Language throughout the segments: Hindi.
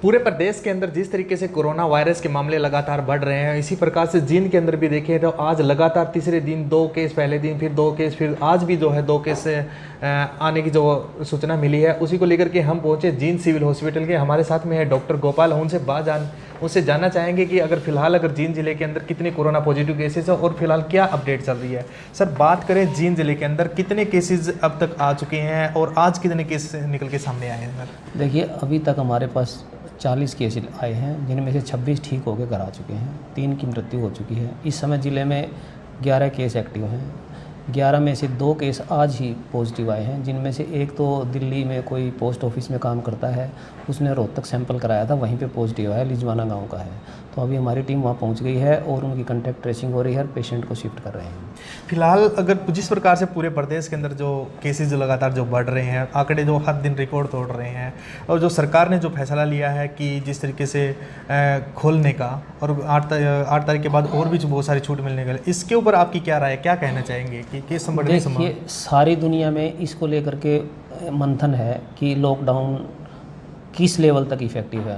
पूरे प्रदेश के अंदर जिस तरीके से कोरोना वायरस के मामले लगातार बढ़ रहे हैं, इसी प्रकार से जींद के अंदर भी देखें तो आज लगातार तीसरे दिन 2 केस, पहले दिन फिर 2 केस, फिर आज भी जो है 2 केस आने की जो सूचना मिली है, उसी को लेकर के हम पहुंचे जींद सिविल हॉस्पिटल के। हमारे साथ में है डॉक्टर गोपाल। उनसे जानना चाहेंगे कि अगर जींद जिले के अंदर कितने कोरोना पॉजिटिव केसेस हैं और फिलहाल क्या अपडेट चल रही है। सर, बात करें जींद जिले के अंदर कितने केसेस अब तक आ चुके हैं और आज कितने केस निकल के सामने आए हैं? सर देखिए, अभी तक हमारे पास 40 केस आए हैं, जिनमें से 26 ठीक होकर घर आ चुके हैं, 3 की मृत्यु हो चुकी है। इस समय ज़िले में 11 केस एक्टिव हैं। 11 में से 2 केस आज ही पॉजिटिव आए हैं, जिनमें से एक तो दिल्ली में कोई पोस्ट ऑफिस में काम करता है, उसने रोहतक सैंपल कराया था, वहीं पे पॉजिटिव आया, लिजवाना गांव का है। तो अभी हमारी टीम वहाँ पहुँच गई है और उनकी कॉन्टैक्ट ट्रेसिंग हो रही है और पेशेंट को शिफ्ट कर रहे हैं। फिलहाल अगर जिस प्रकार से पूरे प्रदेश के अंदर जो केसेस जो लगातार जो बढ़ रहे हैं, आंकड़े जो हर दिन रिकॉर्ड तोड़ रहे हैं, और जो सरकार ने जो फैसला लिया है कि जिस तरीके से खोलने का और 8 तारीख के बाद और भी जो बहुत सारी छूट मिलने का, इसके ऊपर आपकी क्या राय है, क्या कहना चाहेंगे कि केस बढ़ने से? देखिए, सारी दुनिया में इसको लेकर के मंथन है कि लॉकडाउन किस लेवल तक इफ़ेक्टिव है।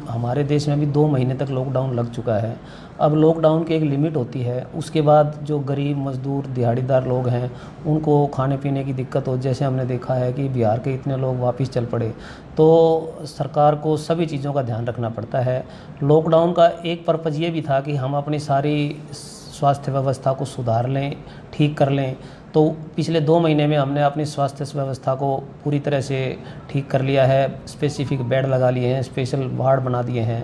हमारे देश में भी 2 महीने तक लॉकडाउन लग चुका है। अब लॉकडाउन की एक लिमिट होती है, उसके बाद जो गरीब मजदूर दिहाड़ीदार लोग हैं उनको खाने पीने की दिक्कत हो। जैसे हमने देखा है कि बिहार के इतने लोग वापस चल पड़े, तो सरकार को सभी चीज़ों का ध्यान रखना पड़ता है। लॉकडाउन का एक पर्पज़ ये भी था कि हम अपनी सारी स्वास्थ्य व्यवस्था को सुधार लें, ठीक कर लें। तो पिछले 2 महीने में हमने अपनी स्वास्थ्य व्यवस्था को पूरी तरह से ठीक कर लिया है। स्पेसिफिक बेड लगा लिए हैं, स्पेशल वार्ड बना दिए हैं।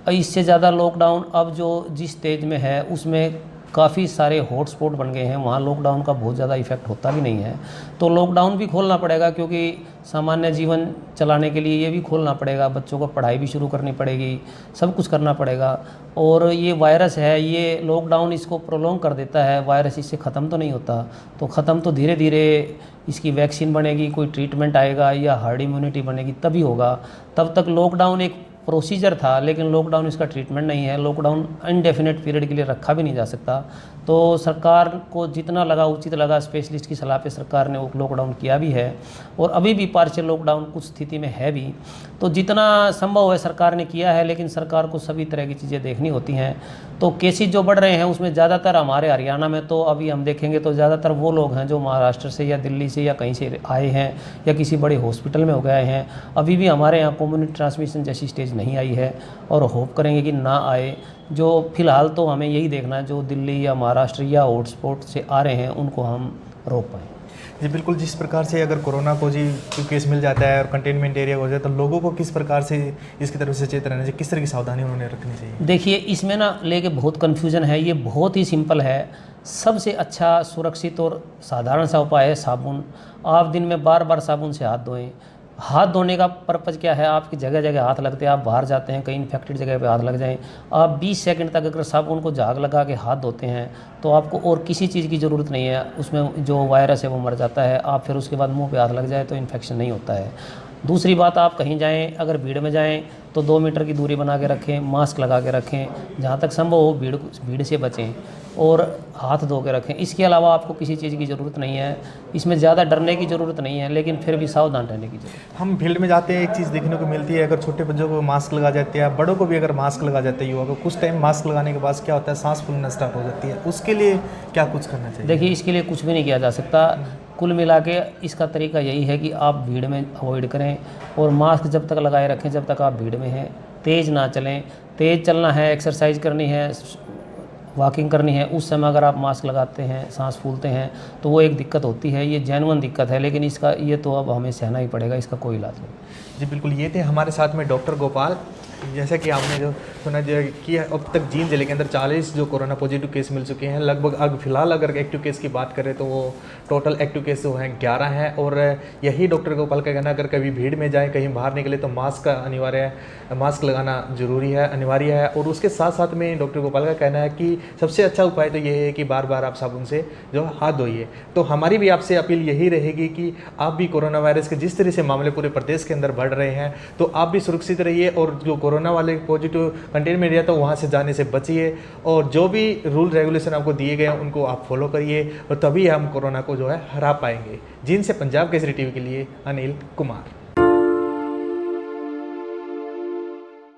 और इससे ज़्यादा लॉकडाउन अब जो जिस स्टेज में है उसमें काफ़ी सारे हॉटस्पॉट बन गए हैं, वहाँ लॉकडाउन का बहुत ज़्यादा इफेक्ट होता भी नहीं है। तो लॉकडाउन भी खोलना पड़ेगा, क्योंकि सामान्य जीवन चलाने के लिए ये भी खोलना पड़ेगा। बच्चों को पढ़ाई भी शुरू करनी पड़ेगी, सब कुछ करना पड़ेगा। और ये वायरस है, ये लॉकडाउन इसको प्रोलॉन्ग कर देता है। वायरस इससे ख़त्म तो नहीं होता, तो ख़त्म तो धीरे धीरे इसकी वैक्सीन बनेगी, कोई ट्रीटमेंट आएगा या हर्ड इम्यूनिटी बनेगी तभी होगा। तब तक लॉकडाउन एक प्रोसीजर था, लेकिन लॉकडाउन इसका ट्रीटमेंट नहीं है। लॉकडाउन इनडेफिनेट पीरियड के लिए रखा भी नहीं जा सकता। तो सरकार को जितना लगा उचित लगा, स्पेशलिस्ट की सलाह पे सरकार ने वो लॉकडाउन किया भी है और अभी भी पार्शियल लॉकडाउन कुछ स्थिति में है भी। तो जितना संभव है सरकार ने किया है, लेकिन सरकार को सभी तरह की चीज़ें देखनी होती हैं। तो केसेस जो बढ़ रहे हैं उसमें ज़्यादातर हमारे हरियाणा में, तो अभी हम देखेंगे तो ज़्यादातर वो लोग हैं जो महाराष्ट्र से या दिल्ली से या कहीं से आए हैं या किसी बड़े हॉस्पिटल में हो गए हैं। अभी भी हमारे यहाँ कम्युनिटी ट्रांसमिशन जैसी स्टेज नहीं आई है और होप करेंगे कि ना आए। जो फिलहाल तो हमें यही देखना है, जो दिल्ली या महाराष्ट्र या हॉटस्पॉट से आ रहे हैं उनको हम रोक पाएँ। जी बिल्कुल, जिस प्रकार से अगर कोरोना पॉजिटिव केस मिल जाता है और कंटेनमेंट एरिया हो जाए, तो लोगों को किस प्रकार से इसकी तरफ से सचेत रहना चाहिए, किस तरह की सावधानी उन्होंने रखनी चाहिए? देखिए, इसमें ना लेके बहुत कन्फ्यूज़न है। ये बहुत ही सिंपल है। सबसे अच्छा, सुरक्षित और साधारण सा उपाय है साबुन। आप दिन में बार बार साबुन से हाथ धोएं। हाथ धोने का पर्पज़ क्या है? आपकी जगह जगह हाथ लगते हैं, आप बाहर जाते हैं, कहीं इन्फेक्टेड जगह पे हाथ लग जाएं। आप 20 सेकंड तक अगर साबुन को झाग लगा के हाथ धोते हैं तो आपको और किसी चीज़ की ज़रूरत नहीं है। उसमें जो वायरस है वो मर जाता है। आप फिर उसके बाद मुंह पे हाथ लग जाए तो इन्फेक्शन नहीं होता है। दूसरी बात, आप कहीं जाएं, अगर भीड़ में जाएं तो 2 मीटर की दूरी बना के रखें, मास्क लगा के रखें, जहाँ तक संभव हो भीड़ से बचें और हाथ धो के रखें। इसके अलावा आपको किसी चीज़ की ज़रूरत नहीं है। इसमें ज़्यादा डरने की ज़रूरत नहीं है, लेकिन फिर भी सावधान रहने की ज़रूरत है। हम फील्ड में जाते हैं, एक चीज़ देखने को मिलती है, अगर छोटे बच्चों को मास्क लगा जाते हैं, बड़ों को भी अगर मास्क लगा जाते हैं, युवा को कुछ टाइम मास्क लगाने के बाद क्या होता है, सांस फूलना स्टार्ट हो जाती है। उसके लिए क्या कुछ करना चाहिए? देखिए, इसके लिए कुछ भी नहीं किया जा सकता। कुल मिला के इसका तरीका यही है कि आप भीड़ में अवॉइड करें और मास्क जब तक लगाए रखें जब तक आप भीड़ में हैं। तेज़ ना चलें। तेज़ चलना है, एक्सरसाइज करनी है, वॉकिंग करनी है, उस समय अगर आप मास्क लगाते हैं, सांस फूलते हैं, तो वो एक दिक्कत होती है। ये जेन्युइन दिक्कत है, लेकिन इसका ये तो अब हमें सहना ही पड़ेगा, इसका कोई इलाज नहीं। जी बिल्कुल, ये थे हमारे साथ में डॉक्टर गोपाल। जैसा कि आपने जो सुना जो कि अब तक जींद जिले के अंदर 40 जो कोरोना पॉजिटिव केस मिल चुके हैं। लगभग अब फिलहाल अगर एक्टिव केस की बात करें तो वो टोटल एक्टिव केस जो हैं 11 हैं। और यही डॉक्टर गोपाल का कहना, अगर कभी भीड़ में जाए, कहीं बाहर निकले तो मास्क अनिवार्य है, मास्क लगाना जरूरी है, अनिवार्य है। और उसके साथ साथ में डॉक्टर गोपाल का कहना है कि सबसे अच्छा उपाय तो ये है कि बार बार आप साबुन से जो हाथ धोइए। तो हमारी भी आपसे अपील यही रहेगी कि आप भी कोरोना वायरस के जिस तरह से मामले पूरे प्रदेश के अंदर बढ़ रहे हैं, तो आप भी सुरक्षित रहिए और जो कोरोना वाले पॉजिटिव कंटेनमेंट एरिया तो वहाँ से जाने से बचिए। और जो भी रूल रेगुलेशन आपको दिए गए हैं उनको आप फॉलो करिए और तभी हम कोरोना को जो है हरा पाएंगे। जींद से पंजाब केसरी टीवी के लिए अनिल कुमार।